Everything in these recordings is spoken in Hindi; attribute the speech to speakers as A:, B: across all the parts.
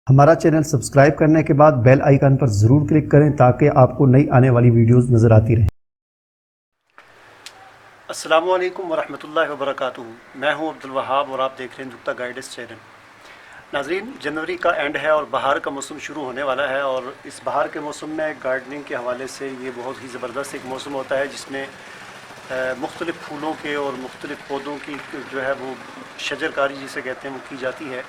A: हमारा चैनल सब्सक्राइब करने के बाद बेल आइकन पर ज़रूर क्लिक करें ताकि आपको नई आने वाली वीडियोस नज़र आती रहें।
B: अस्सलामुअलैकुम वरहमतुल्लाहि वबरकातुहू। मैं हूं अब्दुल वहाब और आप देख रहे हैं नुक्ता गाइडेंस चैनल। नाज़रीन, जनवरी का एंड है और बहार का मौसम शुरू होने वाला है और इस बहार के मौसम में गार्डनिंग के हवाले से ये बहुत ही ज़बरदस्त एक मौसम होता है जिसमें मुख्तलिफ़ फूलों के और मुख्तलिफ़ पौधों की जो है वो शजरकारी जिसे कहते हैं वो की जाती है।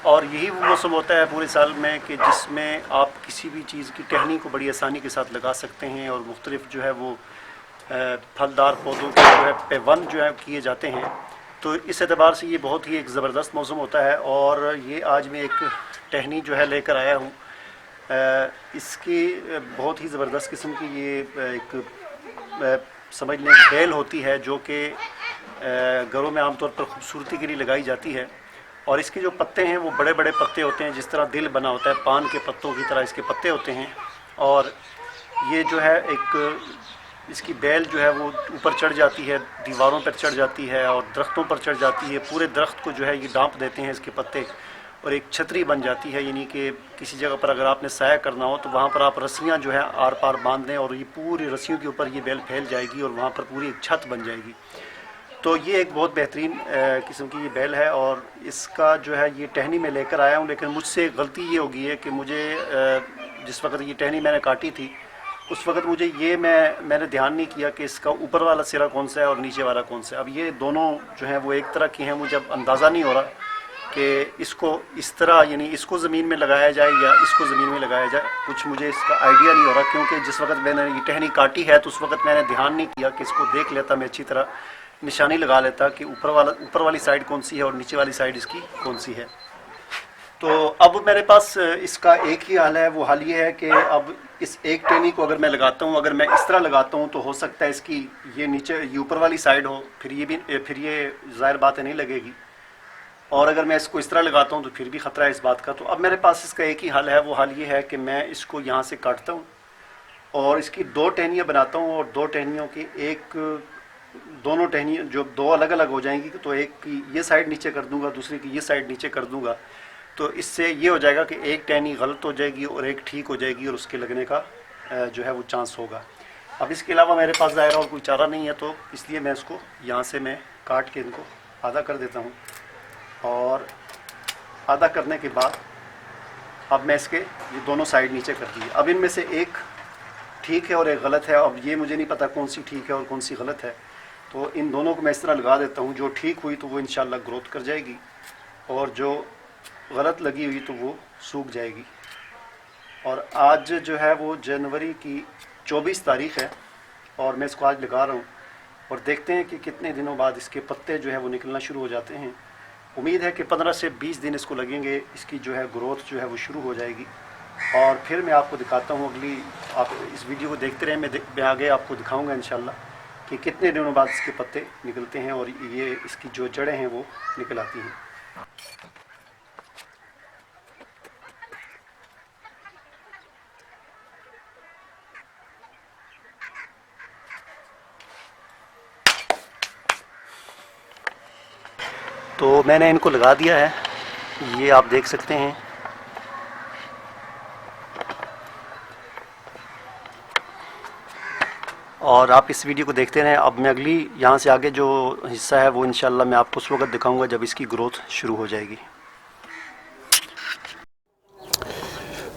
B: और यही वो मौसम होता है पूरे साल में कि जिसमें आप किसी भी चीज़ की टहनी को बड़ी आसानी के साथ लगा सकते हैं और मुख्तलिफ़ जो है वो फलदार पौधों के जो है पैवन जो है किए जाते हैं। तो इस एतबार से ये बहुत ही एक ज़बरदस्त मौसम होता है। और ये आज मैं एक टहनी जो है लेकर आया हूँ। इसकी बहुत ही ज़बरदस्त किस्म की ये एक समझ लें बेल होती है जो कि घरों में आमतौर पर खूबसूरती के लिए लगाई जाती है। और इसके जो पत्ते हैं वो बड़े बड़े पत्ते होते हैं, जिस तरह दिल बना होता है पान के पत्तों की तरह इसके पत्ते होते हैं। और ये जो है एक इसकी बेल जो है वो ऊपर चढ़ जाती है, दीवारों पर चढ़ जाती है और दरख्तों पर चढ़ जाती है। पूरे दरख्त को जो है ये ढांप देते हैं इसके पत्ते और एक छतरी बन जाती है। यानी कि किसी जगह पर अगर आपने साया करना हो तो वहाँ पर आप रस्सियाँ जो है आर पार बांध दें और ये पूरी रस्सियों के ऊपर ये बेल फैल जाएगी और वहाँ पर पूरी एक छत बन जाएगी। तो ये एक बहुत बेहतरीन किस्म की ये बेल है और इसका जो है ये टहनी मैं लेकर आया हूँ। लेकिन मुझसे गलती ये हो गई है कि मुझे जिस वक्त ये टहनी मैंने काटी थी उस वक्त मुझे ये मैंने ध्यान नहीं किया कि इसका ऊपर वाला सिरा कौन सा है और नीचे वाला कौन सा है। अब ये दोनों जो हैं वो एक तरह की हैं, मुझे अब अंदाज़ा नहीं हो रहा कि इसको इस तरह यानी इसको ज़मीन में लगाया जाए या इसको ज़मीन में लगाया जाए। कुछ मुझे इसका आइडिया नहीं हो रहा क्योंकि जिस वक्त मैंने ये टहनी काटी है तो उस वक्त मैंने ध्यान नहीं किया कि इसको देख लेता, मैं अच्छी तरह निशानी लगा लेता कि ऊपर वाली साइड कौन सी है और नीचे वाली साइड इसकी कौन सी है। तो अब मेरे पास इसका एक ही हल है। वो हल ये है कि अब इस एक टहनी को अगर मैं लगाता हूँ, अगर मैं इस तरह लगाता हूँ तो हो सकता है इसकी ये नीचे ये ऊपर वाली साइड हो, फिर ये ज़ाहिर बात है नहीं लगेगी। और अगर मैं इसको इस तरह लगाता हूँ तो फिर भी ख़तरा है इस बात का। तो अब मेरे पास इसका एक ही हल है। वो हल ये है कि मैं इसको यहाँ से काटता हूँ और इसकी दो टहनियाँ बनाता हूँ और दो टहनियों की दोनों टहनी जो दो अलग अलग हो जाएंगी तो एक की ये साइड नीचे कर दूंगा, दूसरी की ये साइड नीचे कर दूंगा। तो इससे ये हो जाएगा कि एक टहनी गलत हो जाएगी और एक ठीक हो जाएगी और उसके लगने का जो है वो चांस होगा। अब इसके अलावा मेरे पास ज़ाहिर और कोई चारा नहीं है तो इसलिए मैं इसको यहाँ से मैं काट के इनको आधा कर देता हूँ। और आधा करने के बाद अब मैं इसके ये दोनों साइड नीचे कर दी। अब इनमें से एक ठीक है और एक गलत है। अब ये मुझे नहीं पता कौन सी ठीक है और कौन सी गलत है। तो इन दोनों को मैं इस तरह लगा देता हूँ। जो ठीक हुई तो वो इंशाल्लाह ग्रोथ कर जाएगी और जो गलत लगी हुई तो वो सूख जाएगी। और आज जो है वो जनवरी की 24 तारीख़ है और मैं इसको आज लगा रहा हूँ और देखते हैं कि कितने दिनों बाद इसके पत्ते जो है वो निकलना शुरू हो जाते हैं। उम्मीद है कि 15 से 20 दिन इसको लगेंगे, इसकी जो है ग्रोथ जो है वो शुरू हो जाएगी। और फिर मैं आपको दिखाता हूँ अगली, आप इस वीडियो को देखते रहें, मैं आगे आपको दिखाऊँगा इंशाल्लाह कि कितने दिनों बाद इसके पत्ते निकलते हैं और ये इसकी जो जड़ें हैं वो निकल आती हैं। तो मैंने इनको लगा दिया है, ये आप देख सकते हैं। और आप इस वीडियो को देखते रहें। अब मैं अगली यहाँ से आगे जो हिस्सा है वो इंशाल्लाह मैं आपको उस वक्त दिखाऊंगा जब इसकी ग्रोथ शुरू हो जाएगी।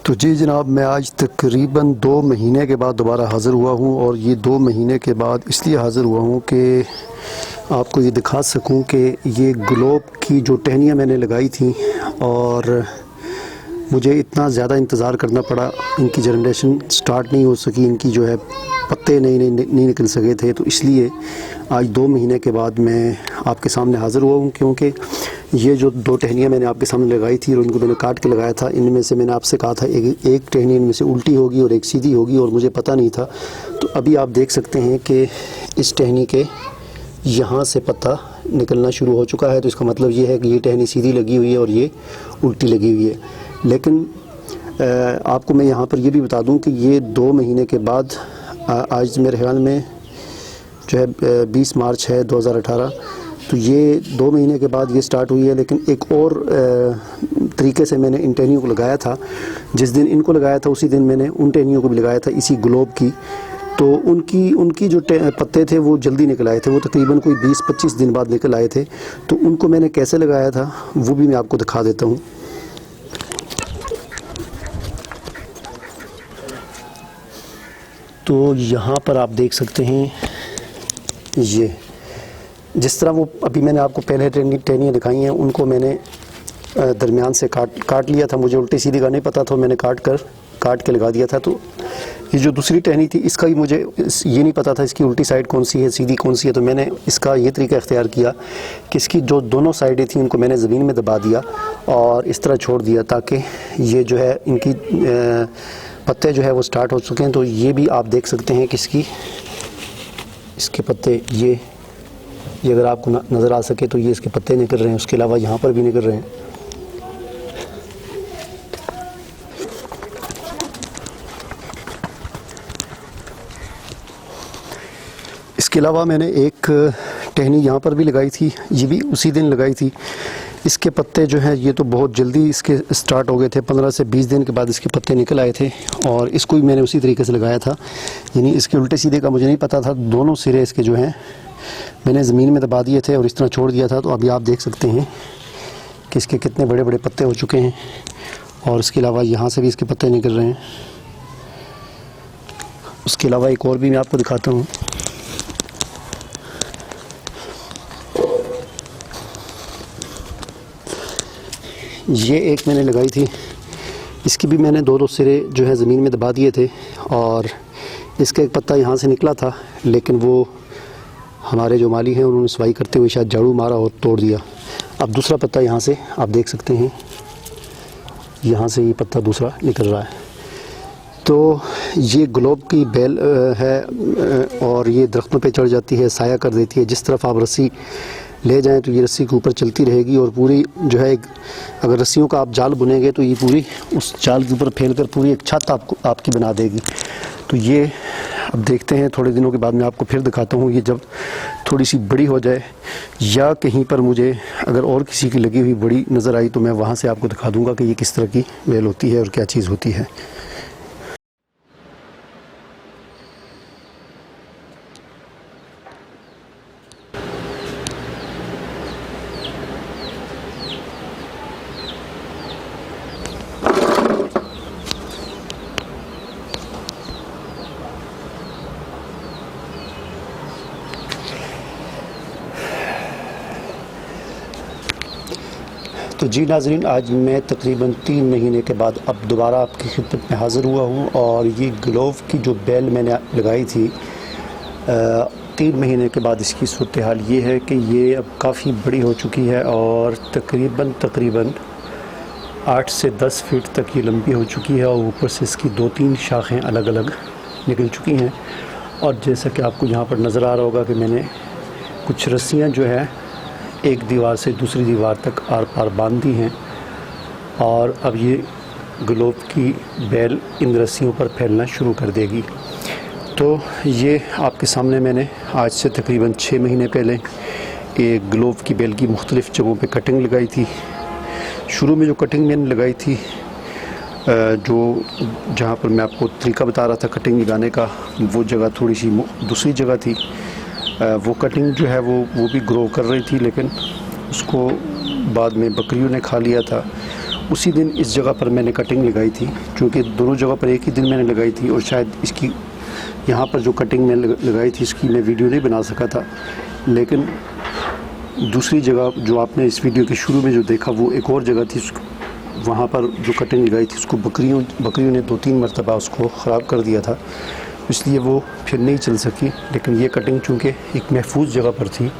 A: तो जी जनाब, मैं आज तकरीबन 2 महीने के बाद दोबारा हाज़िर हुआ हूँ और ये 2 महीने के बाद इसलिए हाज़िर हुआ हूँ कि आपको ये दिखा सकूँ कि ये गुलाब की जो टहनियाँ मैंने लगाई थी और मुझे इतना ज़्यादा इंतज़ार करना पड़ा, इनकी जनरेशन स्टार्ट नहीं हो सकी, इनकी जो है पत्ते नहीं निकल सके थे। तो इसलिए आज 2 महीने के बाद मैं आपके सामने हाज़िर हुआ हूँ क्योंकि ये जो 2 टहनियाँ मैंने आपके सामने लगाई थी और इनको मैंने काट के लगाया था, इनमें से मैंने आपसे कहा था एक टहनी इनमें से उल्टी होगी और एक सीधी होगी और मुझे पता नहीं था। तो अभी आप देख सकते हैं कि इस टहनी के यहाँ से पत्ता निकलना शुरू हो चुका है। तो इसका मतलब ये है कि ये टहनी सीधी लगी हुई है और ये उल्टी लगी हुई है। लेकिन आपको मैं यहाँ पर ये भी बता दूँ कि ये 2 महीने के बाद आज मेरे ख्याल में जो है 20 मार्च है 2018, तो ये 2 महीने के बाद ये स्टार्ट हुई है, लेकिन एक और तरीके से मैंने इन टहनियों को लगाया था। जिस दिन इनको लगाया था उसी दिन मैंने उन टहनियों को भी लगाया था इसी ग्लोब की। तो उनकी जो पत्ते थे वो जल्दी निकल आए थे, वो तकरीबन कोई 20-25 दिन बाद निकल आए थे। तो उनको मैंने कैसे लगाया था वो भी मैं आपको दिखा देता हूँ। तो यहाँ पर आप देख सकते हैं, ये जिस तरह वो अभी मैंने आपको पहले टहनियाँ दिखाई हैं, उनको मैंने दरमियान से काट लिया था। मुझे उल्टी सीधी का नहीं पता था, मैंने काट के लगा दिया था। तो ये जो दूसरी टहनी थी इसका भी मुझे ये नहीं पता था इसकी उल्टी साइड कौन सी है, सीधी कौन सी है। तो मैंने इसका ये तरीका इख्तियार किया कि इसकी जो दोनों साइडें थी उनको मैंने ज़मीन में दबा दिया और इस तरह छोड़ दिया, ताकि ये जो है इनकी पत्ते जो है वो स्टार्ट हो चुके हैं। तो ये भी आप देख सकते हैं कि इसके पत्ते ये अगर आपको नज़र आ सके तो ये इसके पत्ते निकल रहे हैं। उसके अलावा यहाँ पर भी निकल रहे हैं। इसके अलावा मैंने एक टहनी यहाँ पर भी लगाई थी, ये भी उसी दिन लगाई थी। इसके पत्ते जो हैं ये तो बहुत जल्दी इसके स्टार्ट हो गए थे, 15 से 20 दिन के बाद इसके पत्ते निकल आए थे। और इसको भी मैंने उसी तरीके से लगाया था, यानी इसके उल्टे सीधे का मुझे नहीं पता था। दोनों सिरे इसके जो हैं मैंने ज़मीन में दबा दिए थे और इस तरह छोड़ दिया था। तो अभी आप देख सकते हैं कि इसके कितने बड़े बड़े पत्ते हो चुके हैं। और इसके अलावा यहाँ से भी इसके पत्ते निकल रहे हैं। उसके अलावा एक और भी मैं आपको दिखाता हूँ। ये एक मैंने लगाई थी, इसकी भी मैंने 2 सिरे जो है ज़मीन में दबा दिए थे और इसका एक पत्ता यहाँ से निकला था, लेकिन वो हमारे जो माली हैं उन्होंने सफाई करते हुए शायद झाड़ू मारा और तोड़ दिया। अब दूसरा पत्ता यहाँ से आप देख सकते हैं, यहाँ से ये पत्ता दूसरा निकल रहा है। तो ये ग्लोब की बेल है और ये दरख्तों पे चढ़ जाती है, साया कर देती है। जिस तरफ आप रस्सी ले जाएं तो ये रस्सी के ऊपर चलती रहेगी और पूरी जो है अगर रस्सियों का आप जाल बुनेंगे तो ये पूरी उस जाल के ऊपर फैल कर पूरी एक छत आपकी बना देगी। तो ये अब देखते हैं, थोड़े दिनों के बाद मैं आपको फिर दिखाता हूँ। ये जब थोड़ी सी बड़ी हो जाए या कहीं पर मुझे अगर और किसी की लगी हुई बड़ी नज़र आई तो मैं वहाँ से आपको दिखा दूँगा कि ये किस तरह की बेल होती है और क्या चीज़ होती है। तो जी नाज़रीन, आज मैं तकरीबन 3 महीने के बाद अब दोबारा आपकी खिदमत में हाज़िर हुआ हूँ। और ये ग्लोव की जो बेल मैंने लगाई थी 3 महीने के बाद इसकी सूरत हाल ये है कि ये अब काफ़ी बड़ी हो चुकी है और तकरीबन 8 से 10 फीट तक ये लंबी हो चुकी है और ऊपर से इसकी 2-3 शाखें अलग अलग निकल चुकी हैं। और जैसा कि आपको यहाँ पर नज़र आ रहा होगा कि मैंने कुछ रस्सियाँ जो है एक दीवार से दूसरी दीवार तक आर पार बांध दी हैं और अब ये ग्लोब की बेल इन रस्सियों पर फैलना शुरू कर देगी। तो ये आपके सामने मैंने आज से तकरीबन 6 महीने पहले एक ग्लोब की बेल की मुख्तलिफ़ जगहों पे कटिंग लगाई थी। शुरू में जो कटिंग मैंने लगाई थी जो जहाँ पर मैं आपको तरीका बता रहा था कटिंग लगाने का, वो जगह थोड़ी सी दूसरी जगह थी। वो कटिंग जो है वो भी ग्रो कर रही थी, लेकिन उसको बाद में बकरियों ने खा लिया था। उसी दिन इस जगह पर मैंने कटिंग लगाई थी, क्योंकि दोनों जगह पर एक ही दिन मैंने लगाई थी। और शायद इसकी यहाँ पर जो कटिंग मैंने लगाई थी इसकी मैं वीडियो नहीं बना सका था, लेकिन दूसरी जगह जो आपने इस वीडियो के शुरू में जो देखा वो एक और जगह थी। वहाँ पर जो कटिंग लगाई थी उसको बकरियों ने 2-3 मरतबा उसको ख़राब कर दिया था, इसलिए वो फिर नहीं चल सकी। लेकिन ये कटिंग चूँकि एक महफूज जगह पर थी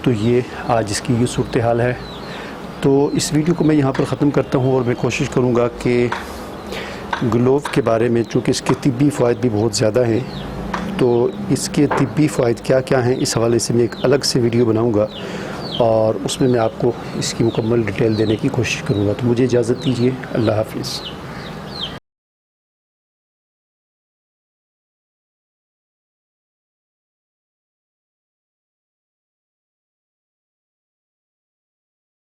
A: तो ये आज इसकी ये सूरत हाल है। तो इस वीडियो को मैं यहाँ पर ख़त्म करता हूँ और मैं कोशिश करूँगा कि ग्लोव के बारे में, चूँकि इसके तिब्बी फ़ायदे भी बहुत ज़्यादा हैं, तो इसके तिब्बी फ़ायदे क्या क्या हैं इस हवाले से मैं एक अलग से वीडियो बनाऊँगा और उसमें मैं आपको इसकी मुकम्मल डिटेल देने की कोशिश करूँगा। तो मुझे इजाज़त दीजिए। अल्लाह हाफ़िज़।